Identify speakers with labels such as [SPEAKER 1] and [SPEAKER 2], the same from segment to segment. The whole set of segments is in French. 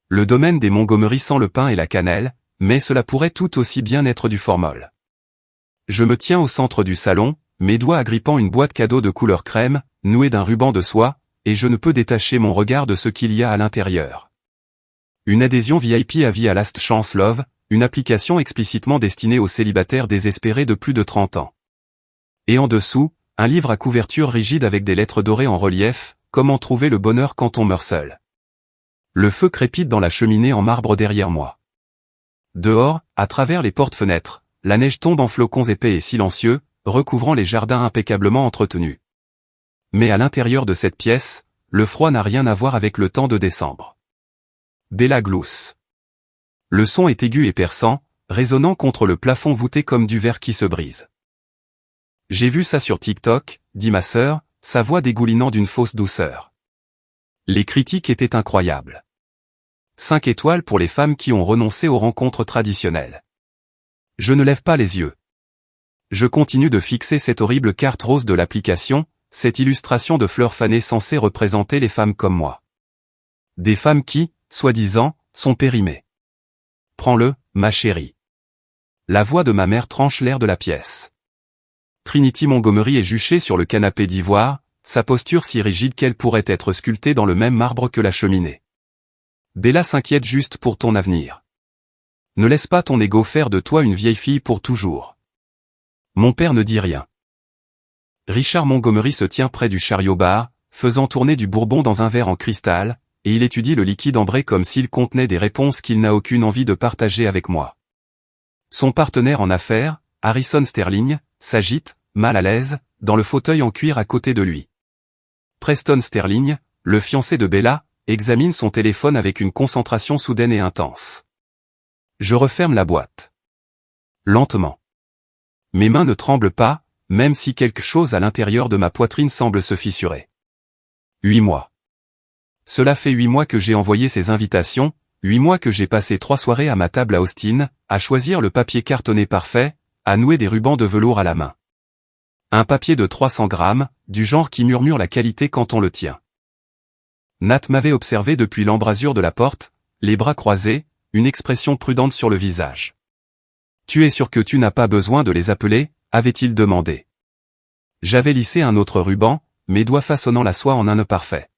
[SPEAKER 1] Le domaine des Montgomery sent le pain et la cannelle, mais cela pourrait tout aussi bien être du formol. Je me tiens au centre du salon, mes doigts agrippant une boîte cadeau de couleur crème, nouée d'un ruban de soie, et je ne peux détacher mon regard de ce qu'il y a à l'intérieur. Une adhésion VIP à vie à Last Chance Love, une application explicitement destinée aux célibataires désespérés de plus de 30 ans. Et en dessous, un livre à couverture rigide avec des lettres dorées en relief, Comment trouver le bonheur quand on meurt seul. Le feu crépite dans la cheminée en marbre derrière moi. Dehors, à travers les portes-fenêtres, la neige tombe en flocons épais et silencieux, recouvrant les jardins impeccablement entretenus. Mais à l'intérieur de cette pièce, le froid n'a rien à voir avec le temps de décembre. Bella glousse. Le son est aigu et perçant, résonnant contre le plafond voûté comme du verre qui se brise. J'ai vu ça sur TikTok, dit ma sœur, sa voix dégoulinant d'une fausse douceur. Les critiques étaient incroyables. 5 étoiles pour les femmes qui ont renoncé aux rencontres traditionnelles. Je ne lève pas les yeux. Je continue de fixer cette horrible carte rose de l'application, cette illustration de fleurs fanées censée représenter les femmes comme moi. Des femmes qui, soi-disant, sont périmées. Prends-le, ma chérie. La voix de ma mère tranche l'air de la pièce. Trinity Montgomery est juchée sur le canapé d'ivoire, sa posture si rigide qu'elle pourrait être sculptée dans le même marbre que la cheminée. Bella s'inquiète juste pour ton avenir. Ne laisse pas ton ego faire de toi une vieille fille pour toujours. Mon père ne dit rien. Richard Montgomery se tient près du chariot-bar, faisant tourner du bourbon dans un verre en cristal, et il étudie le liquide ambré comme s'il contenait des réponses qu'il n'a aucune envie de partager avec moi. Son partenaire en affaires, Harrison Sterling, s'agite, mal à l'aise, dans le fauteuil en cuir à côté de lui. Preston Sterling, le fiancé de Bella, examine son téléphone avec une concentration soudaine et intense. Je referme la boîte. Lentement. Mes mains ne tremblent pas, même si quelque chose à l'intérieur de ma poitrine semble se fissurer. 8 mois. Cela fait 8 mois que j'ai envoyé ces invitations, 8 mois que j'ai passé 3 soirées à ma table à Austin, à choisir le papier cartonné parfait, à nouer des rubans de velours à la main. Un papier de 300 grammes, du genre qui murmure la qualité quand on le tient. Nat m'avait observé depuis l'embrasure de la porte, les bras croisés, une expression prudente sur le visage. « Tu es sûr que tu n'as pas besoin de les appeler ?» avait-il demandé. J'avais lissé un autre ruban, mes doigts façonnant la soie en un nœud parfait.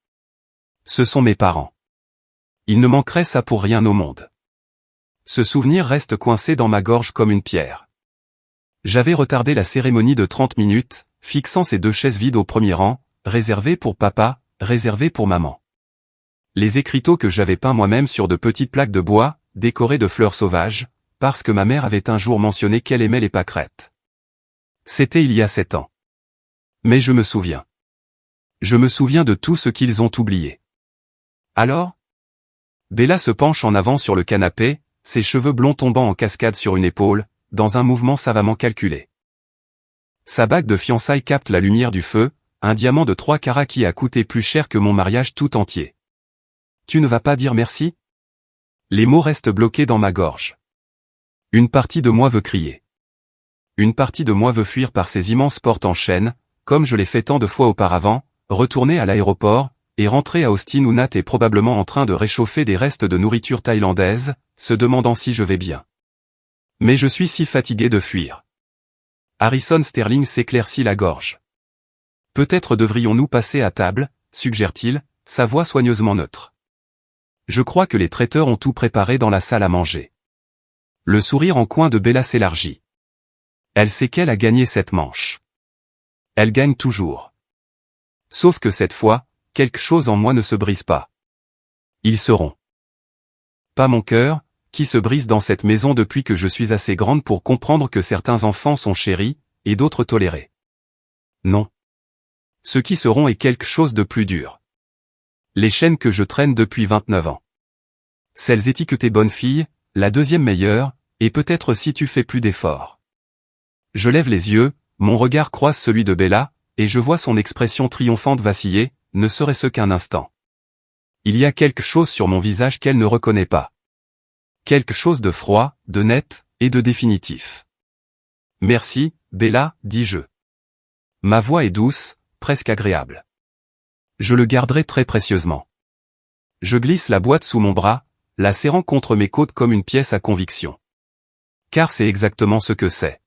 [SPEAKER 1] Ce sont mes parents. Il ne manquerait ça pour rien au monde. Ce souvenir reste coincé dans ma gorge comme une pierre. J'avais retardé la cérémonie de 30 minutes, fixant ces 2 chaises vides au premier rang, réservées pour papa, réservées pour maman. Les écriteaux que j'avais peints moi-même sur de petites plaques de bois, décorées de fleurs sauvages, parce que ma mère avait un jour mentionné qu'elle aimait les pâquerettes. C'était il y a 7 ans. Mais je me souviens. Je me souviens de tout ce qu'ils ont oublié. Alors ? Bella se penche en avant sur le canapé, ses cheveux blonds tombant en cascade sur une épaule, dans un mouvement savamment calculé. Sa bague de fiançailles capte la lumière du feu, un diamant de 3 carats qui a coûté plus cher que mon mariage tout entier. Tu ne vas pas dire merci ? Les mots restent bloqués dans ma gorge. Une partie de moi veut crier. Une partie de moi veut fuir par ces immenses portes en chaîne, comme je l'ai fait tant de fois auparavant, retourner à l'aéroport, et rentrer à Austin où Nat est probablement en train de réchauffer des restes de nourriture thaïlandaise, se demandant si je vais bien. Mais je suis si fatigué de fuir. Harrison Sterling s'éclaircit la gorge. Peut-être devrions-nous passer à table, suggère-t-il, sa voix soigneusement neutre. Je crois que les traiteurs ont tout préparé dans la salle à manger. Le sourire en coin de Bella s'élargit. Elle sait qu'elle a gagné cette manche. Elle gagne toujours. Sauf que cette fois, quelque chose en moi ne se brise pas. Ils seront. Pas mon cœur, qui se brise dans cette maison depuis que je suis assez grande pour comprendre que certains enfants sont chéris, et d'autres tolérés. Non. Ceux qui seront est quelque chose de plus dur. Les chaînes que je traîne depuis 29 ans. Celles étiquetées bonne fille, la deuxième meilleure, et peut-être si tu fais plus d'efforts. Je lève les yeux, mon regard croise celui de Bella, et je vois son expression triomphante vaciller, ne serait-ce qu'un instant. Il y a quelque chose sur mon visage qu'elle ne reconnaît pas. Quelque chose de froid, de net, et de définitif. Merci, Bella, dis-je. Ma voix est douce, presque agréable. Je le garderai très précieusement. Je glisse la boîte sous mon bras, la serrant contre mes côtes comme une pièce à conviction. Car c'est exactement ce que c'est.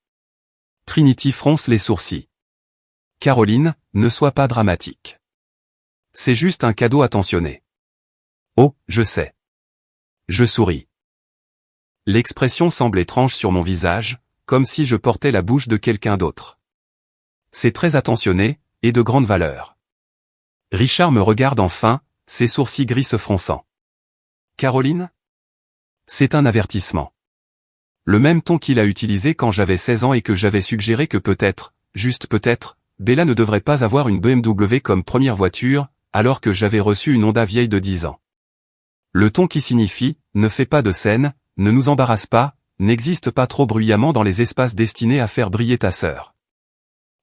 [SPEAKER 1] Trinity fronce les sourcils. Caroline, ne sois pas dramatique. C'est juste un cadeau attentionné. Oh, je sais. Je souris. L'expression semble étrange sur mon visage, comme si je portais la bouche de quelqu'un d'autre. C'est très attentionné, et de grande valeur. Richard me regarde enfin, ses sourcils gris se fronçant. Caroline? C'est un avertissement. Le même ton qu'il a utilisé quand j'avais 16 ans et que j'avais suggéré que peut-être, juste peut-être, Bella ne devrait pas avoir une BMW comme première voiture, alors que j'avais reçu une Honda vieille de 10 ans. Le ton qui signifie, ne fais pas de scène, ne nous embarrasse pas, n'existe pas trop bruyamment dans les espaces destinés à faire briller ta sœur.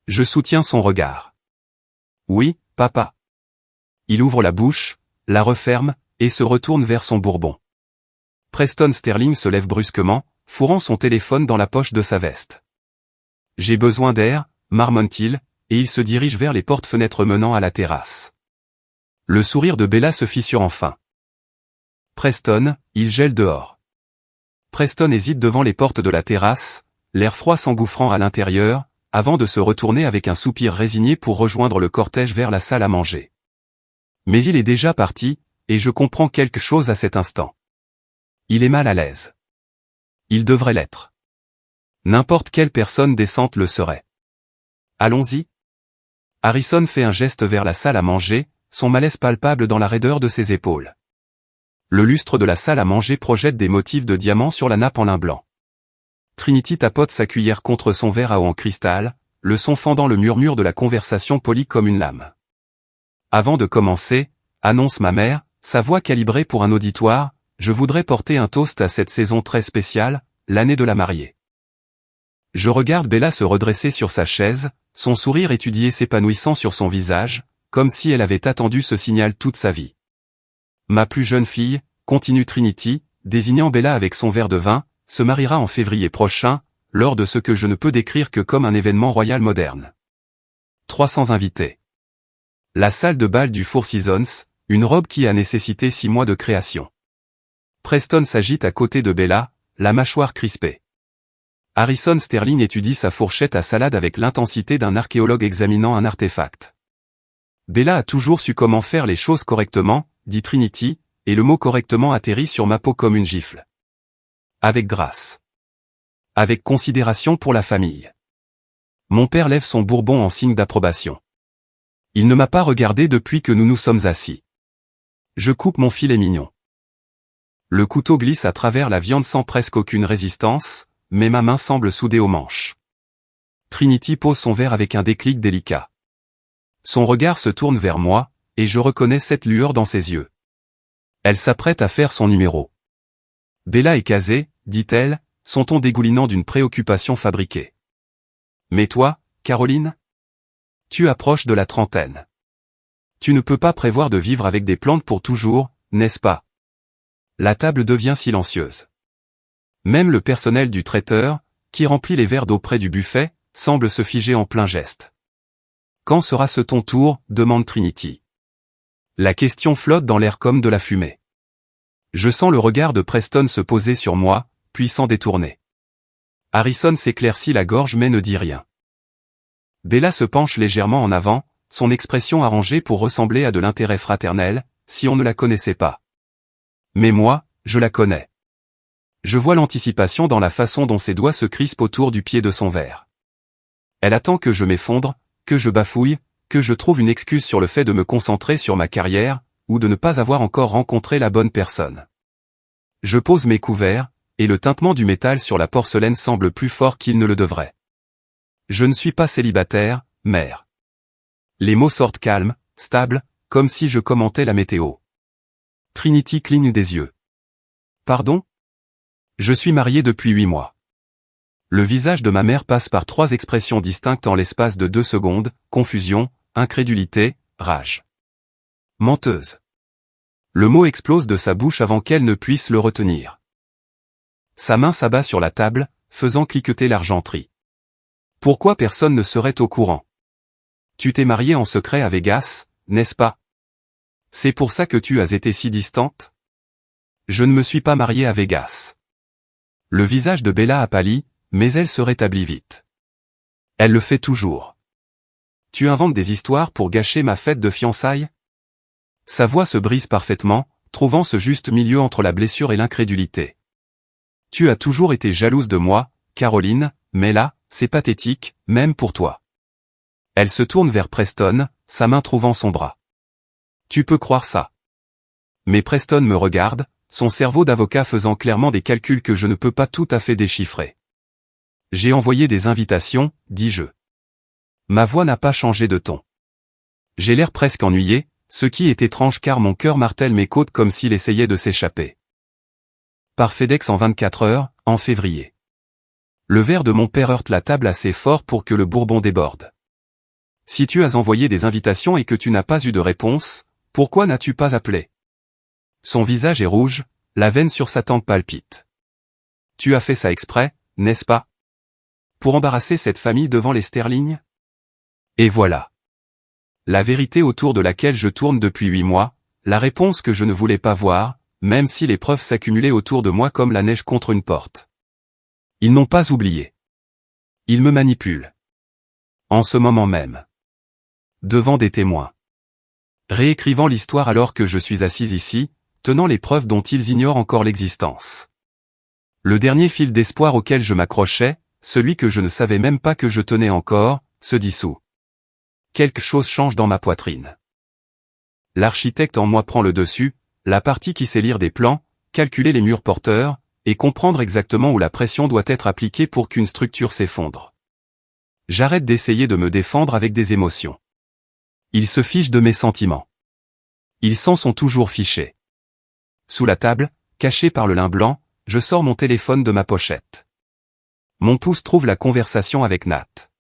[SPEAKER 1] Je soutiens son regard. Oui, papa. Il ouvre la bouche, la referme, et se retourne vers son bourbon. Preston Sterling se lève brusquement, fourrant son téléphone dans la poche de sa veste. J'ai besoin d'air, marmonne-t-il, et il se dirige vers les portes-fenêtres menant à la terrasse. Le sourire de Bella se fissure enfin. Preston, il gèle dehors. Preston hésite devant les portes de la terrasse, l'air froid s'engouffrant à l'intérieur, avant de se retourner avec un soupir résigné pour rejoindre le cortège vers la salle à manger. Mais il est déjà parti, et je comprends quelque chose à cet instant. Il est mal à l'aise. Il devrait l'être. N'importe quelle personne décente le serait. Allons-y. Harrison fait un geste vers la salle à manger, son malaise palpable dans la raideur de ses épaules. Le lustre de la salle à manger projette des motifs de diamants sur la nappe en lin blanc. Trinity tapote sa cuillère contre son verre à eau en cristal, le son fendant le murmure de la conversation polie comme une lame. Avant de commencer, annonce ma mère, sa voix calibrée pour un auditoire, je voudrais porter un toast à cette saison très spéciale, l'année de la mariée. Je regarde Bella se redresser sur sa chaise, son sourire étudié s'épanouissant sur son visage, comme si elle avait attendu ce signal toute sa vie. Ma plus jeune fille, continue Trinity, désignant Bella avec son verre de vin, se mariera en février prochain, lors de ce que je ne peux décrire que comme un événement royal moderne. 300 invités. La salle de bal du Four Seasons, une robe qui a nécessité 6 mois de création. Preston s'agite à côté de Bella, la mâchoire crispée. Harrison Sterling étudie sa fourchette à salade avec l'intensité d'un archéologue examinant un artefact. Bella a toujours su comment faire les choses correctement, dit Trinity, et le mot correctement atterrit sur ma peau comme une gifle. Avec grâce. Avec considération pour la famille. Mon père lève son bourbon en signe d'approbation. Il ne m'a pas regardé depuis que nous nous sommes assis. Je coupe mon filet mignon. Le couteau glisse à travers la viande sans presque aucune résistance, mais ma main semble soudée aux manches. Trinity pose son verre avec un déclic délicat. Son regard se tourne vers moi, et je reconnais cette lueur dans ses yeux. Elle s'apprête à faire son numéro. Bella est casée, dit-elle, son ton dégoulinant d'une préoccupation fabriquée. Mais toi, Caroline? Tu approches de la trentaine. Tu ne peux pas prévoir de vivre avec des plantes pour toujours, n'est-ce pas? La table devient silencieuse. Même le personnel du traiteur, qui remplit les verres d'eau près du buffet, semble se figer en plein geste. Quand sera-ce ton tour? Demande Trinity. La question flotte dans l'air comme de la fumée. Je sens le regard de Preston se poser sur moi, puis s'en détourner. Harrison s'éclaircit la gorge mais ne dit rien. Bella se penche légèrement en avant, son expression arrangée pour ressembler à de l'intérêt fraternel, si on ne la connaissait pas. Mais moi, je la connais. Je vois l'anticipation dans la façon dont ses doigts se crispent autour du pied de son verre. Elle attend que je m'effondre, que je bafouille, que je trouve une excuse sur le fait de me concentrer sur ma carrière, ou de ne pas avoir encore rencontré la bonne personne. Je pose mes couverts, et le tintement du métal sur la porcelaine semble plus fort qu'il ne le devrait. Je ne suis pas célibataire, mère. Les mots sortent calmes, stables, comme si je commentais la météo. Trinity cligne des yeux. Pardon? Je suis marié depuis 8 mois. Le visage de ma mère passe par 3 expressions distinctes en l'espace de 2 secondes, confusion, incrédulité, rage. Menteuse. Le mot explose de sa bouche avant qu'elle ne puisse le retenir. Sa main s'abat sur la table, faisant cliqueter l'argenterie. Pourquoi personne ne serait au courant? Tu t'es mariée en secret à Vegas, n'est-ce pas? C'est pour ça que tu as été si distante? Je ne me suis pas marié à Vegas. Le visage de Bella a pâli, mais elle se rétablit vite. Elle le fait toujours. Tu inventes des histoires pour gâcher ma fête de fiançailles? Sa voix se brise parfaitement, trouvant ce juste milieu entre la blessure et l'incrédulité. Tu as toujours été jalouse de moi, Caroline, mais là, c'est pathétique, même pour toi. Elle se tourne vers Preston, sa main trouvant son bras. Tu peux croire ça. Mais Preston me regarde, son cerveau d'avocat faisant clairement des calculs que je ne peux pas tout à fait déchiffrer. J'ai envoyé des invitations, dis-je. Ma voix n'a pas changé de ton. J'ai l'air presque ennuyé, ce qui est étrange car mon cœur martèle mes côtes comme s'il essayait de s'échapper. Par FedEx en 24 heures, en février. Le verre de mon père heurte la table assez fort pour que le bourbon déborde. Si tu as envoyé des invitations et que tu n'as pas eu de réponse, pourquoi n'as-tu pas appelé? Son visage est rouge, la veine sur sa tempe palpite. Tu as fait ça exprès, n'est-ce pas? Pour embarrasser cette famille devant les Sterling? Et voilà. La vérité autour de laquelle je tourne depuis 8 mois, la réponse que je ne voulais pas voir, même si les preuves s'accumulaient autour de moi comme la neige contre une porte. Ils n'ont pas oublié. Ils me manipulent. En ce moment même. Devant des témoins. Réécrivant l'histoire alors que je suis assise ici, tenant les preuves dont ils ignorent encore l'existence. Le dernier fil d'espoir auquel je m'accrochais, celui que je ne savais même pas que je tenais encore, se dissout. Quelque chose change dans ma poitrine. L'architecte en moi prend le dessus, la partie qui sait lire des plans, calculer les murs porteurs, et comprendre exactement où la pression doit être appliquée pour qu'une structure s'effondre. J'arrête d'essayer de me défendre avec des émotions. Ils se fichent de mes sentiments. Ils s'en sont toujours fichés. Sous la table, caché par le lin blanc, je sors mon téléphone de ma pochette. Mon pouce trouve la conversation avec Nat.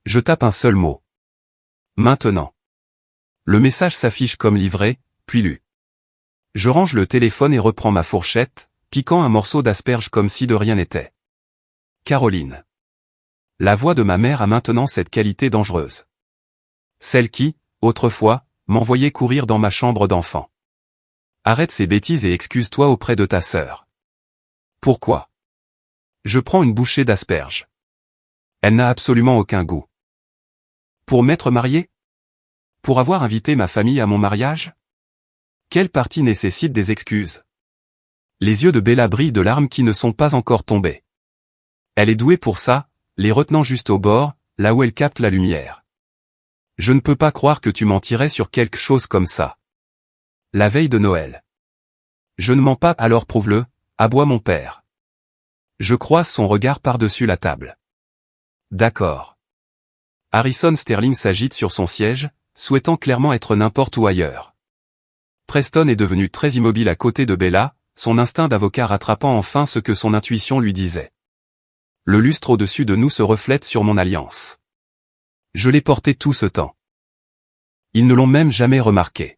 [SPEAKER 1] Je tape un seul mot. Maintenant. Le message s'affiche comme livré, puis lu. Je range le téléphone et reprends ma fourchette, piquant un morceau d'asperge comme si de rien n'était. Caroline. La voix de ma mère a maintenant cette qualité dangereuse. Celle qui, autrefois, m'envoyait courir dans ma chambre d'enfant. Arrête ces bêtises et excuse-toi auprès de ta sœur. Pourquoi? Je prends une bouchée d'asperge. Elle n'a absolument aucun goût. Pour m'être marié? Pour avoir invité ma famille à mon mariage? Quelle partie nécessite des excuses? Les yeux de Bella brillent de larmes qui ne sont pas encore tombées. Elle est douée pour ça, les retenant juste au bord, là où elle capte la lumière. Je ne peux pas croire que tu mentirais sur quelque chose comme ça. La veille de Noël. Je ne mens pas, alors prouve-le, aboie mon père. Je croise son regard par-dessus la table. D'accord. Harrison Sterling s'agite sur son siège, souhaitant clairement être n'importe où ailleurs. Preston est devenu très immobile à côté de Bella, son instinct d'avocat rattrapant enfin ce que son intuition lui disait. Le lustre au-dessus de nous se reflète sur mon alliance. Je l'ai porté tout ce temps. Ils ne l'ont même jamais remarqué.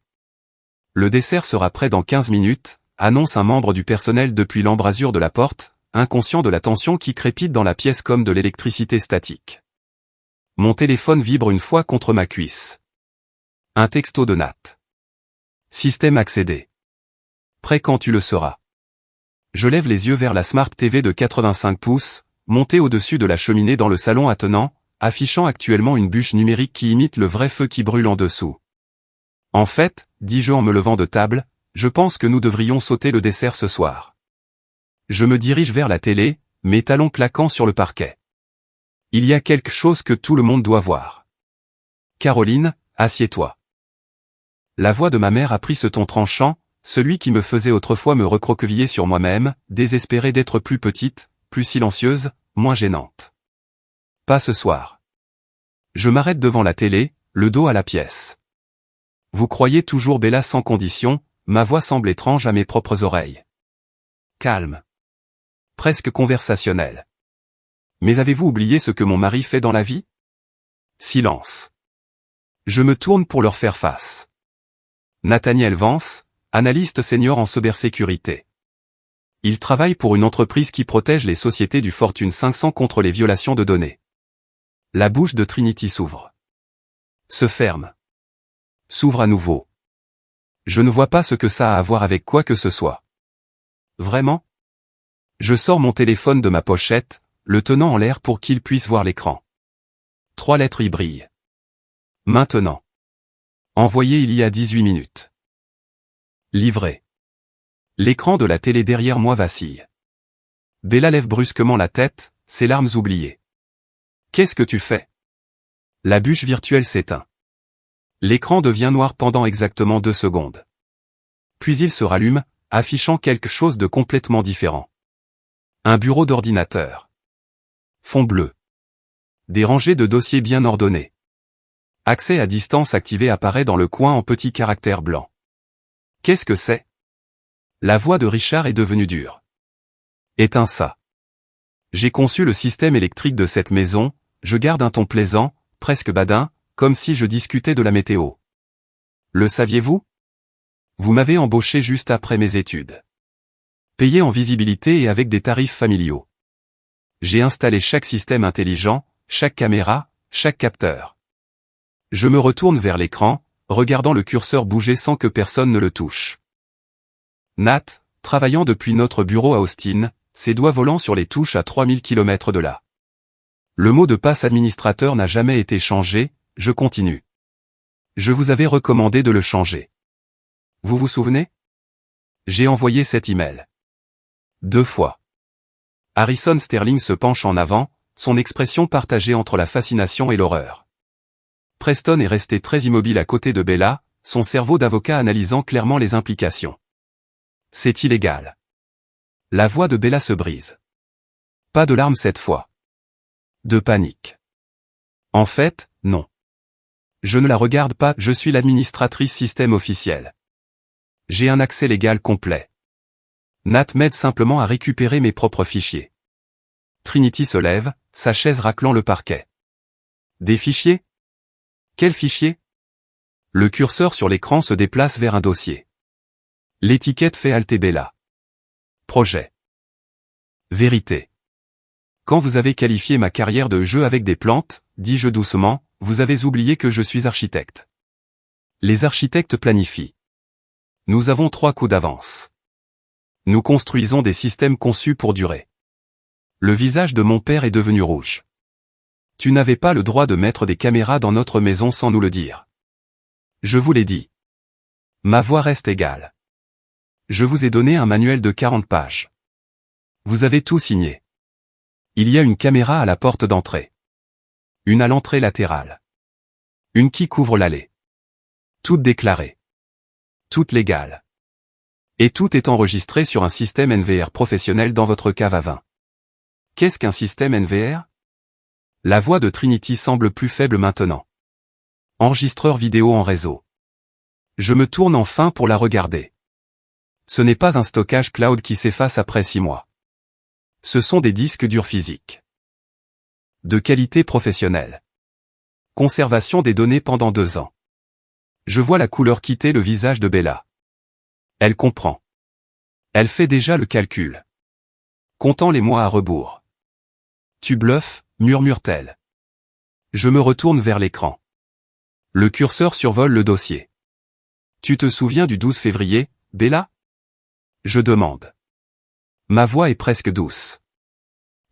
[SPEAKER 1] Le dessert sera prêt dans 15 minutes, annonce un membre du personnel depuis l'embrasure de la porte, inconscient de la tension qui crépite dans la pièce comme de l'électricité statique. Mon téléphone vibre une fois contre ma cuisse. Un texto de Nat. Système accédé. Prêt quand tu le seras. Je lève les yeux vers la Smart TV de 85 pouces, montée au-dessus de la cheminée dans le salon attenant, affichant actuellement une bûche numérique qui imite le vrai feu qui brûle en dessous. En fait, dis-je en me levant de table, je pense que nous devrions sauter le dessert ce soir. Je me dirige vers la télé, mes talons claquant sur le parquet. Il y a quelque chose que tout le monde doit voir. Caroline, assieds-toi. La voix de ma mère a pris ce ton tranchant, celui qui me faisait autrefois me recroqueviller sur moi-même, désespéré d'être plus petite, plus silencieuse, moins gênante. Pas ce soir. Je m'arrête devant la télé, le dos à la pièce. Vous croyez toujours Bella sans condition, ma voix semble étrange à mes propres oreilles. Calme. Presque conversationnel. Mais avez-vous oublié ce que mon mari fait dans la vie? Silence. Je me tourne pour leur faire face. Nathaniel Vance, analyste senior en cybersécurité. Il travaille pour une entreprise qui protège les sociétés du Fortune 500 contre les violations de données. La bouche de Trinity s'ouvre. Se ferme. S'ouvre à nouveau. Je ne vois pas ce que ça a à voir avec quoi que ce soit. Vraiment? Je sors mon téléphone de ma pochette, le tenant en l'air pour qu'il puisse voir l'écran. 3 lettres y brillent. Maintenant. Envoyé il y a 18 minutes. Livré. L'écran de la télé derrière moi vacille. Bella lève brusquement la tête, ses larmes oubliées. Qu'est-ce que tu fais? La bûche virtuelle s'éteint. L'écran devient noir pendant exactement 2 secondes. Puis il se rallume, affichant quelque chose de complètement différent. Un bureau d'ordinateur. Fond bleu. Des rangées de dossiers bien ordonnés. Accès à distance activé apparaît dans le coin en petits caractères blancs. Qu'est-ce que c'est? La voix de Richard est devenue dure. Éteins ça. J'ai conçu le système électrique de cette maison, je garde un ton plaisant, presque badin, comme si je discutais de la météo. Le saviez-vous? Vous m'avez embauché juste après mes études. Payé en visibilité et avec des tarifs familiaux. J'ai installé chaque système intelligent, chaque caméra, chaque capteur. Je me retourne vers l'écran, regardant le curseur bouger sans que personne ne le touche. Nat, travaillant depuis notre bureau à Austin, ses doigts volant sur les touches à 3000 km de là. Le mot de passe administrateur n'a jamais été changé, je continue. Je vous avais recommandé de le changer. Vous vous souvenez? J'ai envoyé cet email. 2 fois. Harrison Sterling se penche en avant, son expression partagée entre la fascination et l'horreur. Preston est resté très immobile à côté de Bella, son cerveau d'avocat analysant clairement les implications. C'est illégal. La voix de Bella se brise. Pas de larmes cette fois. De panique. En fait, non. Je ne la regarde pas, je suis l'administratrice système officiel. J'ai un accès légal complet. Nat m'aide simplement à récupérer mes propres fichiers. Trinity se lève, sa chaise raclant le parquet. Des fichiers? Quels fichiers? Le curseur sur l'écran se déplace vers un dossier. L'étiquette fait halter Bella. Projet. Vérité. Quand vous avez qualifié ma carrière de jeu avec des plantes, dis-je doucement, vous avez oublié que je suis architecte. Les architectes planifient. Nous avons 3 coups d'avance. Nous construisons des systèmes conçus pour durer. Le visage de mon père est devenu rouge. Tu n'avais pas le droit de mettre des caméras dans notre maison sans nous le dire. Je vous l'ai dit. Ma voix reste égale. Je vous ai donné un manuel de 40 pages. Vous avez tout signé. Il y a une caméra à la porte d'entrée. Une à l'entrée latérale. Une qui couvre l'allée. Toutes déclarées. Toutes légales. Et tout est enregistré sur un système NVR professionnel dans votre cave à vin. Qu'est-ce qu'un système NVR? La voix de Trinity semble plus faible maintenant. Enregistreur vidéo en réseau. Je me tourne enfin pour la regarder. Ce n'est pas un stockage cloud qui s'efface après 6 mois. Ce sont des disques durs physiques. De qualité professionnelle. Conservation des données pendant 2 ans. Je vois la couleur quitter le visage de Bella. Elle comprend. Elle fait déjà le calcul. Comptant les mois à rebours. Tu bluffes, murmure-t-elle. Je me retourne vers l'écran. Le curseur survole le dossier. Tu te souviens du 12 février, Bella? Je demande. Ma voix est presque douce.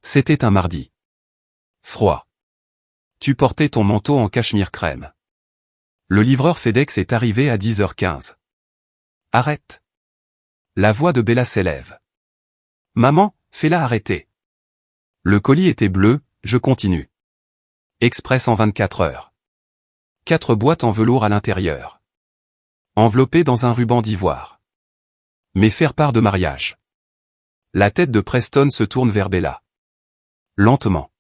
[SPEAKER 1] C'était un mardi. Froid. Tu portais ton manteau en cachemire crème. Le livreur FedEx est arrivé à 10h15. Arrête. La voix de Bella s'élève. Maman, fais-la arrêter. Le colis était bleu, je continue. Express en 24 heures. 4 boîtes en velours à l'intérieur. Enveloppées dans un ruban d'ivoire. Mes faire-part de mariage. La tête de Preston se tourne vers Bella. Lentement.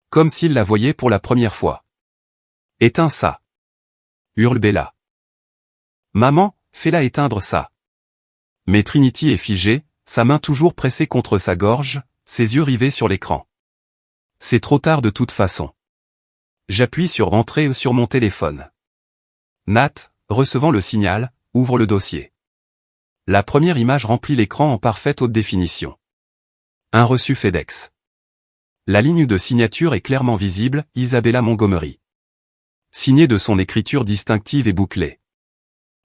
[SPEAKER 1] Comme s'il la voyait pour la première fois. Éteins ça. Hurle Bella. Maman, fais-la éteindre ça. Mais Trinity est figée, sa main toujours pressée contre sa gorge, ses yeux rivés sur l'écran. C'est trop tard de toute façon. J'appuie sur Entrée sur mon téléphone. Nat, recevant le signal, ouvre le dossier. La première image remplit l'écran en parfaite haute définition. Un reçu FedEx. La ligne de signature est clairement visible, Isabella Montgomery. Signé de son écriture distinctive et bouclée.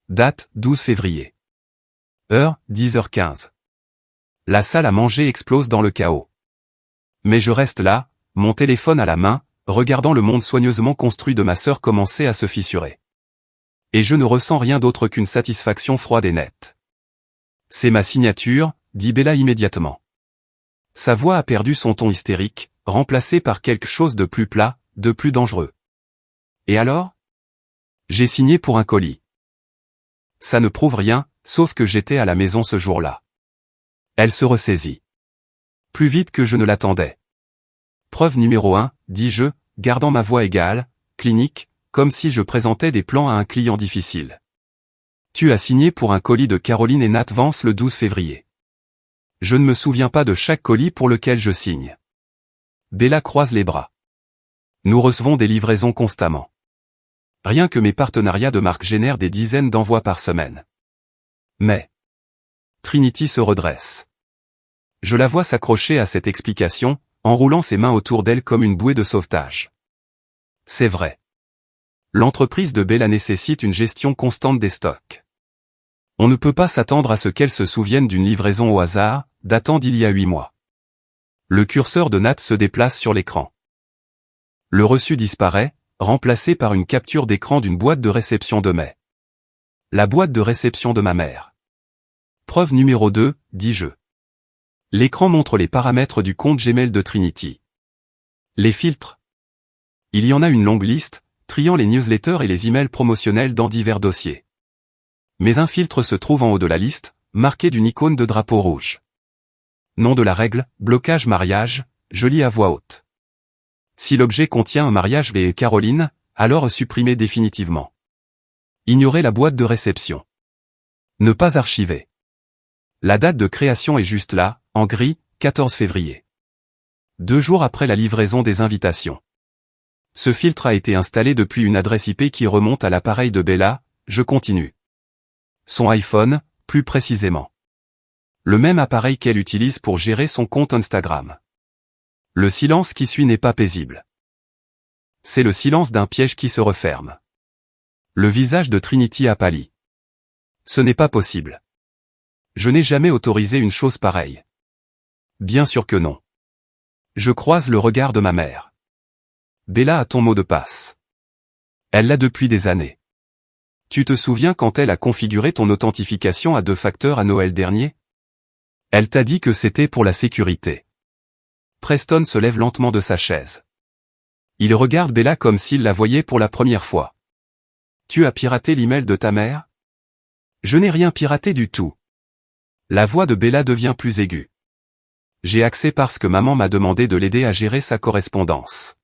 [SPEAKER 1] Date, 12 février. Heure, 10h15. La salle à manger explose dans le chaos. Mais je reste là, mon téléphone à la main, regardant le monde soigneusement construit de ma sœur commencer à se fissurer. Et je ne ressens rien d'autre qu'une satisfaction froide et nette. C'est ma signature, dit Bella immédiatement. Sa voix a perdu son ton hystérique, remplacé par quelque chose de plus plat, de plus dangereux. Et alors? J'ai signé pour un colis. Ça ne prouve rien, sauf que j'étais à la maison ce jour-là. Elle se ressaisit. Plus vite que je ne l'attendais. Preuve numéro 1, dis-je, gardant ma voix égale, clinique, comme si je présentais des plans à un client difficile. Tu as signé pour un colis de Caroline et Nat Vance le 12 février. Je ne me souviens pas de chaque colis pour lequel je signe. Bella croise les bras. Nous recevons des livraisons constamment. Rien que mes partenariats de marque génèrent des dizaines d'envois par semaine. Mais Trinity se redresse. Je la vois s'accrocher à cette explication, enroulant ses mains autour d'elle comme une bouée de sauvetage. C'est vrai. L'entreprise de Bella nécessite une gestion constante des stocks. On ne peut pas s'attendre à ce qu'elle se souvienne d'une livraison au hasard, datant d'il y a 8 mois. Le curseur de Nat se déplace sur l'écran. Le reçu disparaît, remplacé par une capture d'écran d'une boîte de réception de mai. La boîte de réception de ma mère. Preuve numéro 2, dis-je. L'écran montre les paramètres du compte Gmail de Trinity. Les filtres. Il y en a une longue liste, triant les newsletters et les emails promotionnels dans divers dossiers. Mais un filtre se trouve en haut de la liste, marqué d'une icône de drapeau rouge. Nom de la règle, blocage mariage, je lis à voix haute. Si l'objet contient un mariage et Caroline, alors supprimer définitivement. Ignorer la boîte de réception. Ne pas archiver. La date de création est juste là, en gris, 14 février. 2 jours après la livraison des invitations. Ce filtre a été installé depuis une adresse IP qui remonte à l'appareil de Bella, je continue. Son iPhone, plus précisément. Le même appareil qu'elle utilise pour gérer son compte Instagram. Le silence qui suit n'est pas paisible. C'est le silence d'un piège qui se referme. Le visage de Trinity a pâli. Ce n'est pas possible. Je n'ai jamais autorisé une chose pareille. Bien sûr que non. Je croise le regard de ma mère. Bella a ton mot de passe. Elle l'a depuis des années. Tu te souviens quand elle a configuré ton authentification à 2 facteurs à Noël dernier? Elle t'a dit que c'était pour la sécurité. Preston se lève lentement de sa chaise. Il regarde Bella comme s'il la voyait pour la première fois. Tu as piraté l'email de ta mère? Je n'ai rien piraté du tout. La voix de Bella devient plus aiguë. J'ai accès parce que maman m'a demandé de l'aider à gérer sa correspondance.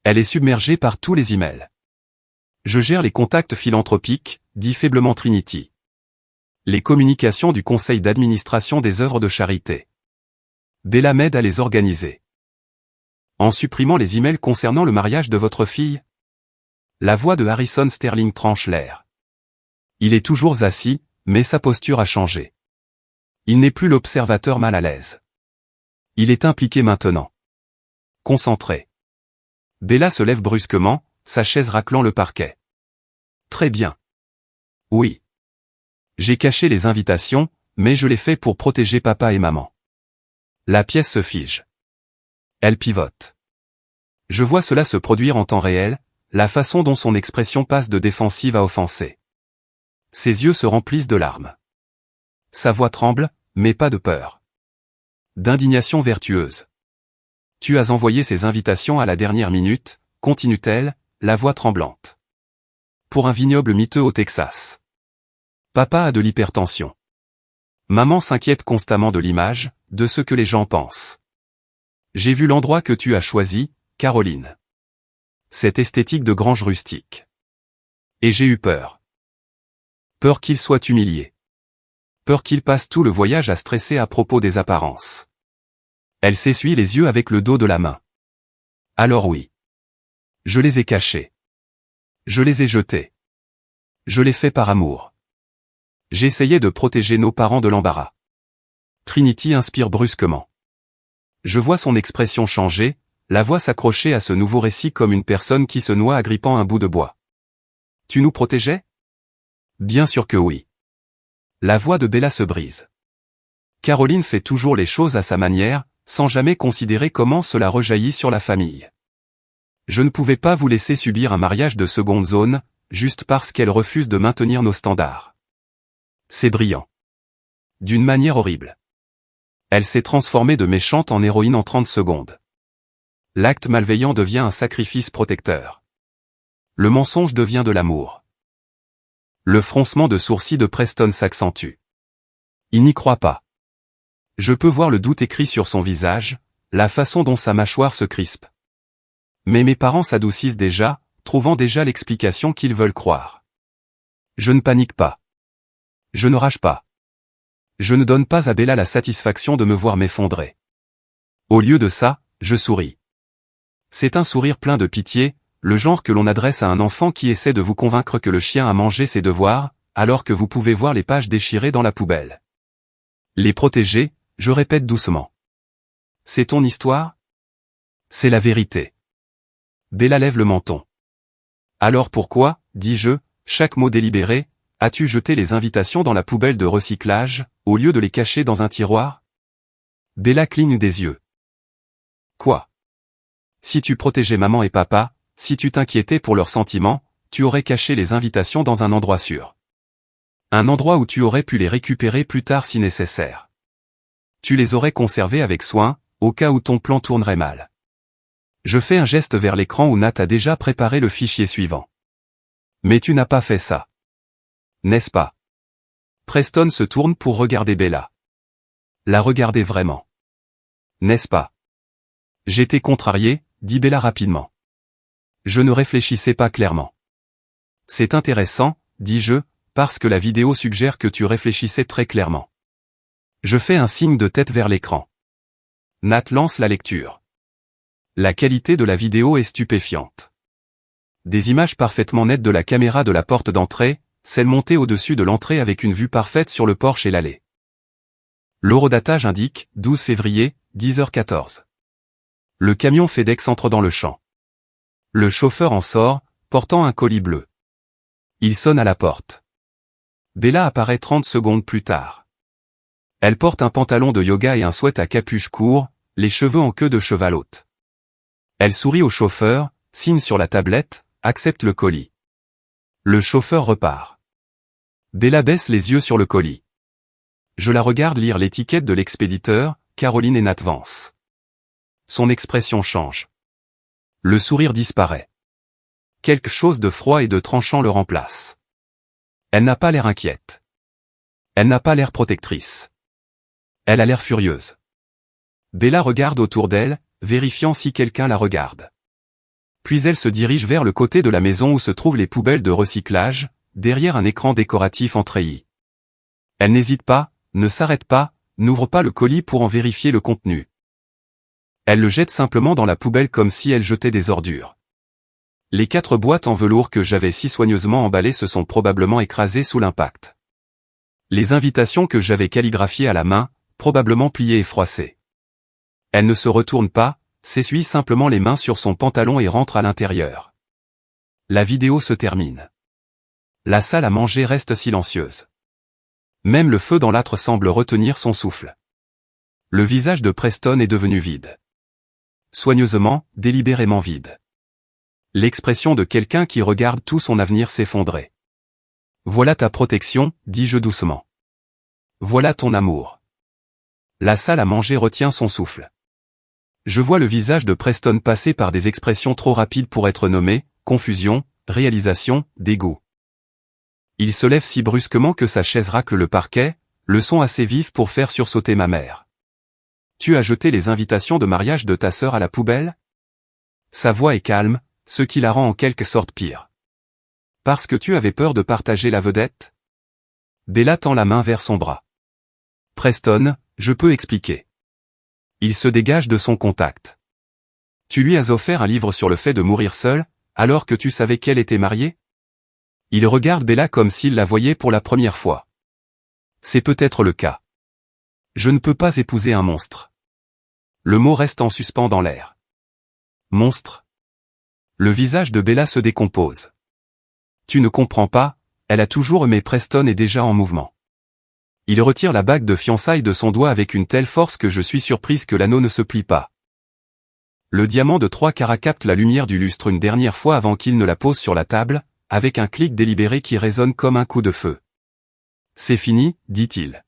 [SPEAKER 1] Elle est submergée par tous les emails. Je gère les contacts philanthropiques, dit faiblement Trinity. Les communications du conseil d'administration des œuvres de charité. Bella m'aide à les organiser. En supprimant les emails concernant le mariage de votre fille? La voix de Harrison Sterling tranche l'air. Il est toujours assis, mais sa posture a changé. Il n'est plus l'observateur mal à l'aise. Il est impliqué maintenant. Concentré. Bella se lève brusquement, sa chaise raclant le parquet. Très bien. Oui. J'ai caché les invitations, mais je l'ai fait pour protéger papa et maman. La pièce se fige. Elle pivote. Je vois cela se produire en temps réel, la façon dont son expression passe de défensive à offensée. Ses yeux se remplissent de larmes. Sa voix tremble, mais pas de peur. D'indignation vertueuse. Tu as envoyé ces invitations à la dernière minute, continue-t-elle, la voix tremblante. Pour un vignoble miteux au Texas. Papa a de l'hypertension. Maman s'inquiète constamment de l'image, de ce que les gens pensent. J'ai vu l'endroit que tu as choisi, Caroline. Cette esthétique de grange rustique. Et j'ai eu peur. Peur qu'il soit humilié. Peur qu'il passe tout le voyage à stresser à propos des apparences. Elle s'essuie les yeux avec le dos de la main. Alors oui. Je les ai cachés. Je les ai jetés. Je l'ai fait par amour. J'essayais de protéger nos parents de l'embarras. Trinity inspire brusquement. Je vois son expression changer, la voix s'accrocher à ce nouveau récit comme une personne qui se noie agrippant un bout de bois. Tu nous protégeais? Bien sûr que oui. La voix de Bella se brise. Caroline fait toujours les choses à sa manière, sans jamais considérer comment cela rejaillit sur la famille. Je ne pouvais pas vous laisser subir un mariage de seconde zone, juste parce qu'elle refuse de maintenir nos standards. C'est brillant. D'une manière horrible. Elle s'est transformée de méchante en héroïne en 30 secondes. L'acte malveillant devient un sacrifice protecteur. Le mensonge devient de l'amour. Le froncement de sourcils de Preston s'accentue. Il n'y croit pas. Je peux voir le doute écrit sur son visage, la façon dont sa mâchoire se crispe. Mais mes parents s'adoucissent déjà, trouvant déjà l'explication qu'ils veulent croire. Je ne panique pas. Je ne rage pas. Je ne donne pas à Bella la satisfaction de me voir m'effondrer. Au lieu de ça, je souris. C'est un sourire plein de pitié, le genre que l'on adresse à un enfant qui essaie de vous convaincre que le chien a mangé ses devoirs, alors que vous pouvez voir les pages déchirées dans la poubelle. Les protéger, je répète doucement. C'est ton histoire? C'est la vérité. Bella lève le menton. Alors pourquoi, dis-je, chaque mot délibéré, as-tu jeté les invitations dans la poubelle de recyclage, au lieu de les cacher dans un tiroir? Bella cligne des yeux. Quoi? Si tu protégeais maman et papa, si tu t'inquiétais pour leurs sentiments, tu aurais caché les invitations dans un endroit sûr. Un endroit où tu aurais pu les récupérer plus tard si nécessaire. Tu les aurais conservées avec soin, au cas où ton plan tournerait mal. Je fais un geste vers l'écran où Nat a déjà préparé le fichier suivant. Mais tu n'as pas fait ça. N'est-ce pas? Preston se tourne pour regarder Bella. La regarder vraiment. N'est-ce pas? J'étais contrarié, dit Bella rapidement. Je ne réfléchissais pas clairement. C'est intéressant, dis-je, parce que la vidéo suggère que tu réfléchissais très clairement. Je fais un signe de tête vers l'écran. Nat lance la lecture. La qualité de la vidéo est stupéfiante. Des images parfaitement nettes de la caméra de la porte d'entrée, celle montée au-dessus de l'entrée avec une vue parfaite sur le porche et l'allée. L'horodatage indique, 12 février, 10h14. Le camion FedEx entre dans le champ. Le chauffeur en sort, portant un colis bleu. Il sonne à la porte. Bella apparaît 30 secondes plus tard. Elle porte un pantalon de yoga et un sweat à capuche court, les cheveux en queue de cheval haute. Elle sourit au chauffeur, signe sur la tablette, accepte le colis. Le chauffeur repart. Bella baisse les yeux sur le colis. Je la regarde lire l'étiquette de l'expéditeur, Caroline et Nat Vance. Son expression change. Le sourire disparaît. Quelque chose de froid et de tranchant le remplace. Elle n'a pas l'air inquiète. Elle n'a pas l'air protectrice. Elle a l'air furieuse. Bella regarde autour d'elle, vérifiant si quelqu'un la regarde. Puis elle se dirige vers le côté de la maison où se trouvent les poubelles de recyclage, derrière un écran décoratif en treillis. Elle n'hésite pas, ne s'arrête pas, n'ouvre pas le colis pour en vérifier le contenu. Elle le jette simplement dans la poubelle comme si elle jetait des ordures. Les 4 boîtes en velours que j'avais si soigneusement emballées se sont probablement écrasées sous l'impact. Les invitations que j'avais calligraphiées à la main, probablement pliées et froissées. Elle ne se retourne pas, s'essuie simplement les mains sur son pantalon et rentre à l'intérieur. La vidéo se termine. La salle à manger reste silencieuse. Même le feu dans l'âtre semble retenir son souffle. Le visage de Preston est devenu vide. Soigneusement, délibérément vide. L'expression de quelqu'un qui regarde tout son avenir s'effondrer. Voilà ta protection, dis-je doucement. Voilà ton amour. La salle à manger retient son souffle. Je vois le visage de Preston passer par des expressions trop rapides pour être nommées, confusion, réalisation, dégoût. Il se lève si brusquement que sa chaise racle le parquet, le son assez vif pour faire sursauter ma mère. Tu as jeté les invitations de mariage de ta sœur à la poubelle? Sa voix est calme, ce qui la rend en quelque sorte pire. Parce que tu avais peur de partager la vedette? Bella tend la main vers son bras. Preston, je peux expliquer. Il se dégage de son contact. Tu lui as offert un livre sur le fait de mourir seul, alors que tu savais qu'elle était mariée? Il regarde Bella comme s'il la voyait pour la première fois. C'est peut-être le cas. Je ne peux pas épouser un monstre. Le mot reste en suspens dans l'air. Monstre? Le visage de Bella se décompose. Tu ne comprends pas, elle a toujours aimé Preston et déjà en mouvement. Il retire la bague de fiançailles de son doigt avec une telle force que je suis surprise que l'anneau ne se plie pas. Le diamant de 3 carats capte la lumière du lustre une dernière fois avant qu'il ne la pose sur la table, avec un clic délibéré qui résonne comme un coup de feu. C'est fini, dit-il.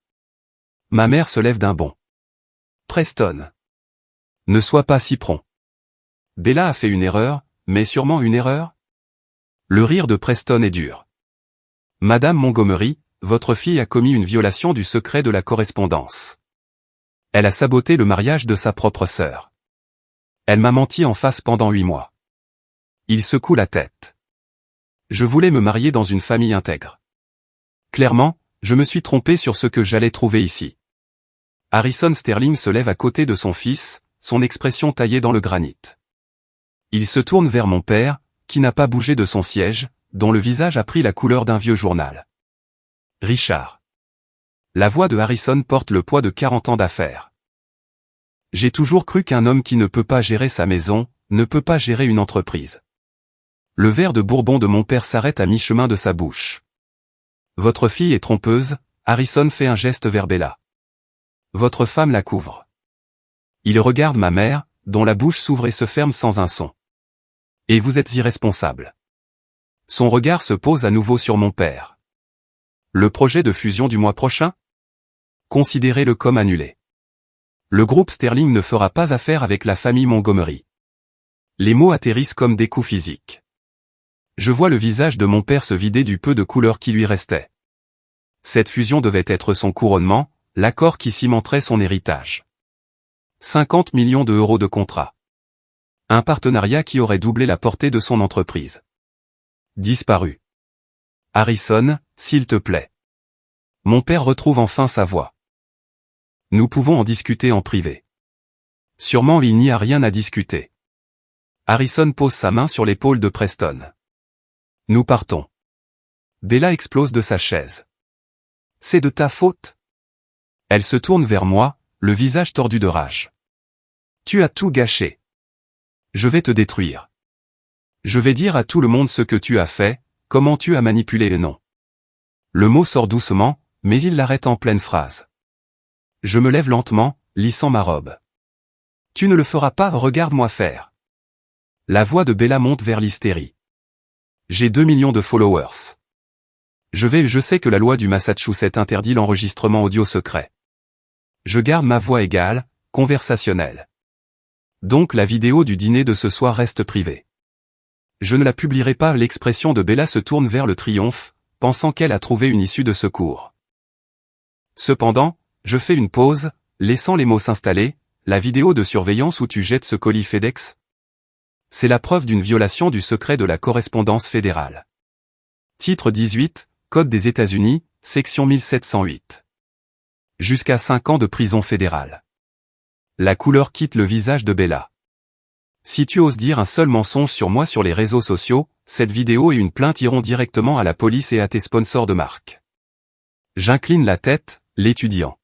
[SPEAKER 1] Ma mère se lève d'un bond. Preston. Ne sois pas si prompt. Bella a fait une erreur, mais sûrement une erreur? Le rire de Preston est dur. Madame Montgomery, votre fille a commis une violation du secret de la correspondance. Elle a saboté le mariage de sa propre sœur. Elle m'a menti en face pendant 8 mois. Il secoue la tête. Je voulais me marier dans une famille intègre. Clairement, je me suis trompé sur ce que j'allais trouver ici. Harrison Sterling se lève à côté de son fils, son expression taillée dans le granit. Il se tourne vers mon père, qui n'a pas bougé de son siège, dont le visage a pris la couleur d'un vieux journal. Richard. La voix de Harrison porte le poids de 40 ans d'affaires. J'ai toujours cru qu'un homme qui ne peut pas gérer sa maison, ne peut pas gérer une entreprise. Le verre de bourbon de mon père s'arrête à mi-chemin de sa bouche. Votre fille est trompeuse, Harrison fait un geste vers Bella. Votre femme la couvre. Il regarde ma mère, dont la bouche s'ouvre et se ferme sans un son. Et vous êtes irresponsable. Son regard se pose à nouveau sur mon père. Le projet de fusion du mois prochain? Considérez-le comme annulé. Le groupe Sterling ne fera pas affaire avec la famille Montgomery. Les mots atterrissent comme des coups physiques. Je vois le visage de mon père se vider du peu de couleur qui lui restait. Cette fusion devait être son couronnement, l'accord qui cimenterait son héritage. 50 millions d'euros de contrat. Un partenariat qui aurait doublé la portée de son entreprise. Disparu. Harrison, s'il te plaît. Mon père retrouve enfin sa voix. Nous pouvons en discuter en privé. Sûrement il n'y a rien à discuter. Harrison pose sa main sur l'épaule de Preston. Nous partons. Bella explose de sa chaise. C'est de ta faute? Elle se tourne vers moi, le visage tordu de rage. Tu as tout gâché. Je vais te détruire. Je vais dire à tout le monde ce que tu as fait, comment tu as manipulé le nom. Le mot sort doucement, mais il l'arrête en pleine phrase. Je me lève lentement, lissant ma robe. Tu ne le feras pas, regarde-moi faire. La voix de Bella monte vers l'hystérie. J'ai 2 millions de followers. Je sais que la loi du Massachusetts interdit l'enregistrement audio secret. Je garde ma voix égale, conversationnelle. Donc la vidéo du dîner de ce soir reste privée. Je ne la publierai pas. L'expression de Bella se tourne vers le triomphe, pensant qu'elle a trouvé une issue de secours. Cependant, je fais une pause, laissant les mots s'installer. La vidéo de surveillance où tu jettes ce colis FedEx? C'est la preuve d'une violation du secret de la correspondance fédérale. Titre 18, Code des États-Unis, section 1708. Jusqu'à 5 ans de prison fédérale. La couleur quitte le visage de Bella. Si tu oses dire un seul mensonge sur moi sur les réseaux sociaux, cette vidéo et une plainte iront directement à la police et à tes sponsors de marque. J'incline la tête, l'étudiant.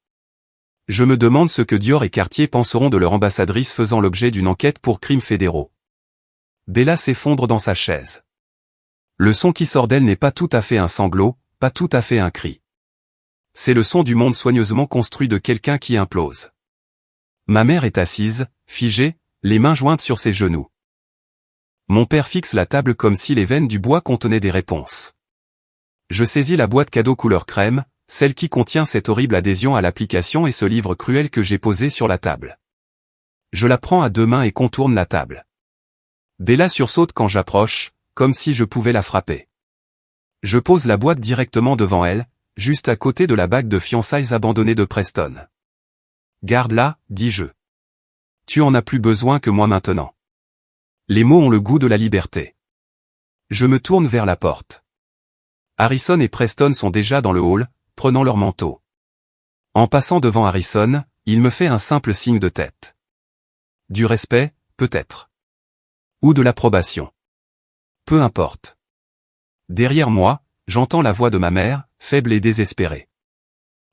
[SPEAKER 1] Je me demande ce que Dior et Cartier penseront de leur ambassadrice faisant l'objet d'une enquête pour crimes fédéraux. Bella s'effondre dans sa chaise. Le son qui sort d'elle n'est pas tout à fait un sanglot, pas tout à fait un cri. C'est le son du monde soigneusement construit de quelqu'un qui implose. Ma mère est assise, figée, les mains jointes sur ses genoux. Mon père fixe la table comme si les veines du bois contenaient des réponses. Je saisis la boîte cadeau couleur crème, celle qui contient cette horrible adhésion à l'application et ce livre cruel que j'ai posé sur la table. Je la prends à 2 mains et contourne la table. Bella sursaute quand j'approche, comme si je pouvais la frapper. Je pose la boîte directement devant elle, juste à côté de la bague de fiançailles abandonnée de Preston. Garde-la, dis-je. Tu en as plus besoin que moi maintenant. Les mots ont le goût de la liberté. Je me tourne vers la porte. Harrison et Preston sont déjà dans le hall, prenant leur manteau. En passant devant Harrison, il me fait un simple signe de tête. Du respect, peut-être. Ou de l'approbation. Peu importe. Derrière moi, j'entends la voix de ma mère, faible et désespérée.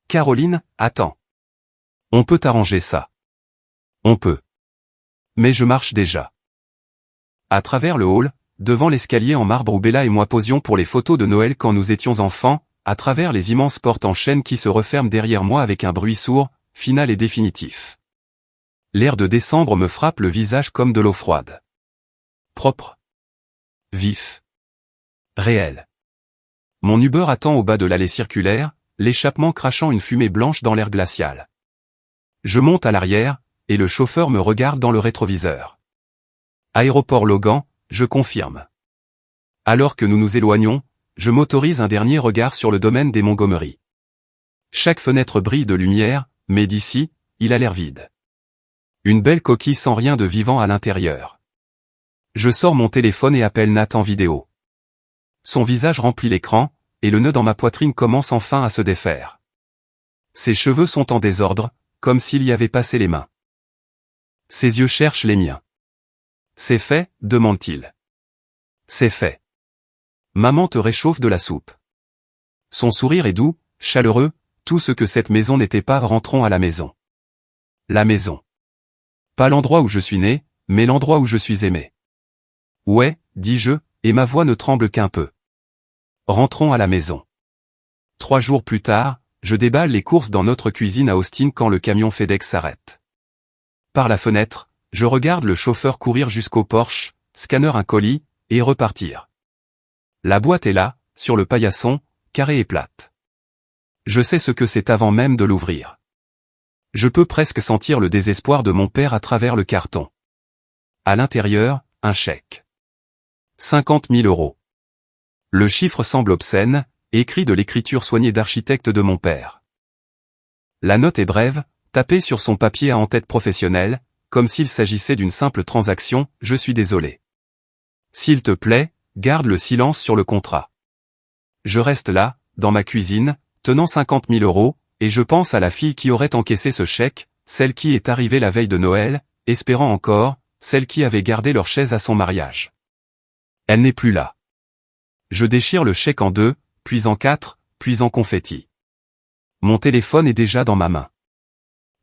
[SPEAKER 1] Caroline, attends. On peut arranger ça. On peut. Mais je marche déjà. À travers le hall, devant l'escalier en marbre où Bella et moi posions pour les photos de Noël quand nous étions enfants, à travers les immenses portes en chêne qui se referment derrière moi avec un bruit sourd, final et définitif. L'air de décembre me frappe le visage comme de l'eau froide. Propre. Vif. Réel. Mon Uber attend au bas de l'allée circulaire, l'échappement crachant une fumée blanche dans l'air glacial. Je monte à l'arrière, et le chauffeur me regarde dans le rétroviseur. Aéroport Logan, je confirme. Alors que nous nous éloignons, je m'autorise un dernier regard sur le domaine des Montgomery. Chaque fenêtre brille de lumière, mais d'ici, il a l'air vide. Une belle coquille sans rien de vivant à l'intérieur. Je sors mon téléphone et appelle Nat en vidéo. Son visage remplit l'écran, et le nœud dans ma poitrine commence enfin à se défaire. Ses cheveux sont en désordre, comme s'il y avait passé les mains. Ses yeux cherchent les miens. C'est fait, demande-t-il. C'est fait. Maman te réchauffe de la soupe. Son sourire est doux, chaleureux, tout ce que cette maison n'était pas. Rentrons à la maison. La maison. Pas l'endroit où je suis né, mais l'endroit où je suis aimé. Ouais, dis-je, et ma voix ne tremble qu'un peu. Rentrons à la maison. 3 jours plus tard, je déballe les courses dans notre cuisine à Austin quand le camion FedEx s'arrête. Par la fenêtre, je regarde le chauffeur courir jusqu'au Porsche, scanner un colis, et repartir. La boîte est là, sur le paillasson, carrée et plate. Je sais ce que c'est avant même de l'ouvrir. Je peux presque sentir le désespoir de mon père à travers le carton. À l'intérieur, un chèque. 50 000 €. Le chiffre semble obscène, écrit de l'écriture soignée d'architecte de mon père. La note est brève, tapée sur son papier à en-tête professionnel, comme s'il s'agissait d'une simple transaction. Je suis désolé. S'il te plaît, garde le silence sur le contrat. Je reste là, dans ma cuisine, tenant 50 000 €, et je pense à la fille qui aurait encaissé ce chèque, celle qui est arrivée la veille de Noël, espérant encore, celle qui avait gardé leur chaise à son mariage. Elle n'est plus là. Je déchire le chèque en 2, puis en 4, puis en confetti. Mon téléphone est déjà dans ma main.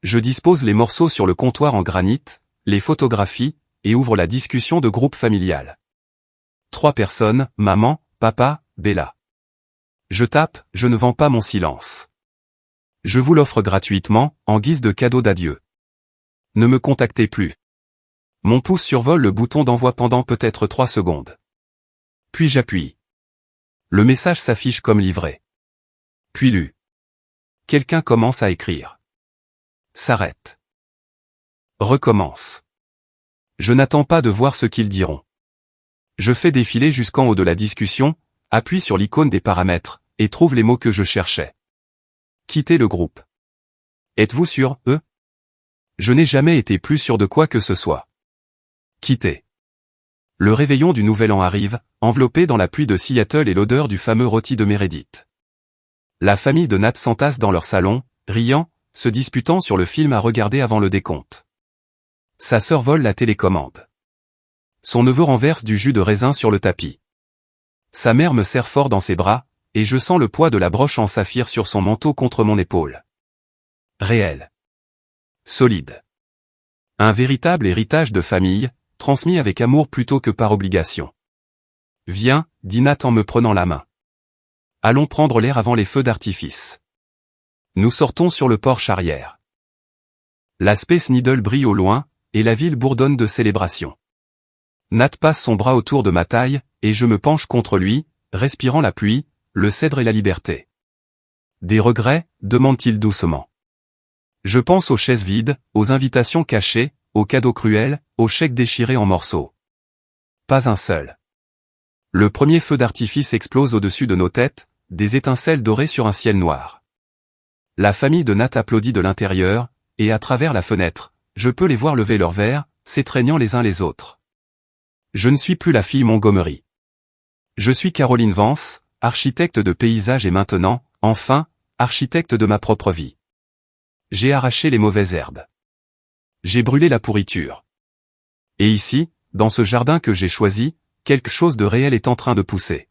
[SPEAKER 1] Je dispose les morceaux sur le comptoir en granit, les photographie, et ouvre la discussion de groupe familial. 3 personnes, maman, papa, Bella. Je tape, je ne vends pas mon silence. Je vous l'offre gratuitement, en guise de cadeau d'adieu. Ne me contactez plus. Mon pouce survole le bouton d'envoi pendant peut-être 3 secondes. Puis j'appuie. Le message s'affiche comme livré. Puis lu. Quelqu'un commence à écrire. S'arrête. Recommence. Je n'attends pas de voir ce qu'ils diront. Je fais défiler jusqu'en haut de la discussion, appuie sur l'icône des paramètres, et trouve les mots que je cherchais. Quitter le groupe. Êtes-vous sûr, eux? Je n'ai jamais été plus sûr de quoi que ce soit. Quitter. Le réveillon du Nouvel An arrive, enveloppé dans la pluie de Seattle et l'odeur du fameux rôti de Meredith. La famille de Nat s'entasse dans leur salon, riant, se disputant sur le film à regarder avant le décompte. Sa sœur vole la télécommande. Son neveu renverse du jus de raisin sur le tapis. Sa mère me serre fort dans ses bras, et je sens le poids de la broche en saphir sur son manteau contre mon épaule. Réel. Solide. Un véritable héritage de famille, transmis avec amour plutôt que par obligation. Viens, dit Nat en me prenant la main. Allons prendre l'air avant les feux d'artifice. Nous sortons sur le porche arrière. La Space Needle brille au loin, et la ville bourdonne de célébration. Nat passe son bras autour de ma taille, et je me penche contre lui, respirant la pluie, le cèdre et la liberté. Des regrets, demande-t-il doucement. Je pense aux chaises vides, aux invitations cachées, aux cadeaux cruels, aux chèques déchirés en morceaux. Pas un seul. Le premier feu d'artifice explose au-dessus de nos têtes, des étincelles dorées sur un ciel noir. La famille de Nat applaudit de l'intérieur, et à travers la fenêtre, je peux les voir lever leurs verres, s'étreignant les uns les autres. Je ne suis plus la fille Montgomery. Je suis Caroline Vance, architecte de paysage et maintenant, enfin, architecte de ma propre vie. J'ai arraché les mauvaises herbes. J'ai brûlé la pourriture. Et ici, dans ce jardin que j'ai choisi, quelque chose de réel est en train de pousser.